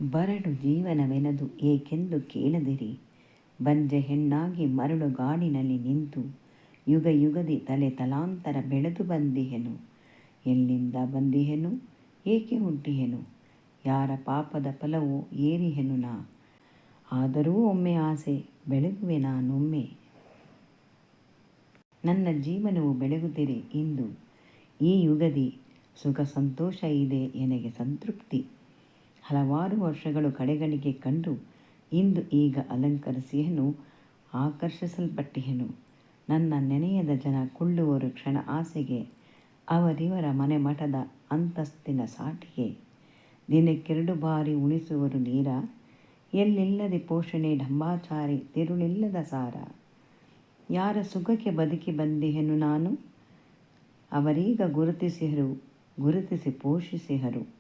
ಬರಡು ಜೀವನವೆನದು ಏಕೆಂದು ಕೇಳದಿರಿ. ಬಂಜೆ ಹೆಣ್ಣಾಗಿ ಮರಳು ಗಾಡಿನಲ್ಲಿ ನಿಂತು ಯುಗ ಯುಗದಿ ತಲೆ ತಲಾಂತರ ಬೆಳೆದು ಬಂದಿಹೆನು. ಎಲ್ಲಿಂದ ಬಂದಿಹೆನು, ಏಕೆ ಹುಟ್ಟಿಹೆನು, ಯಾರ ಪಾಪದ ಫಲವೋ ಏರಿಹೆನು ನಾ. ಆದರೂ ಒಮ್ಮೆ ಆಸೆ ಬೆಳಗುವೆ ನಾನೊಮ್ಮೆ. ನನ್ನ ಜೀವನವು ಬೆಳಗುತ್ತಿರೆ ಇಂದು. ಈ ಯುಗದಿ ಸುಖ ಸಂತೋಷ ಇದೆ ಎನಗೆ ಸಂತೃಪ್ತಿ. ಹಲವಾರು ವರ್ಷಗಳು ಕಡೆಗಳಿಗೆ ಕಂಡು ಇಂದು ಈಗ ಅಲಂಕರಿಸಿಹೆನು, ಆಕರ್ಷಿಸಲ್ಪಟ್ಟಿಹೆನು. ನನ್ನ ನೆನೆಯದ ಜನ ಕೊಳ್ಳುವರು ಕ್ಷಣ ಆಸೆಗೆ, ಅವರಿವರ ಮನೆ ಮಠದ ಅಂತಸ್ತಿನ ಸಾಟಿಗೆ. ದಿನಕ್ಕೆರಡು ಬಾರಿ ಉಣಿಸುವರು ನೀರ, ಎಲ್ಲಿಲ್ಲದೆ ಪೋಷಣೆ ಢಂಬಾಚಾರಿ ತಿರುಳಿಲ್ಲದ ಸಾರ. ಯಾರ ಸುಖಕ್ಕೆ ಬದುಕಿ ಬಂದಿಹೆನು ನಾನು, ಅವರೀಗ ಗುರುತಿಸಿಹರು, ಗುರುತಿಸಿ ಪೋಷಿಸಿಹರು.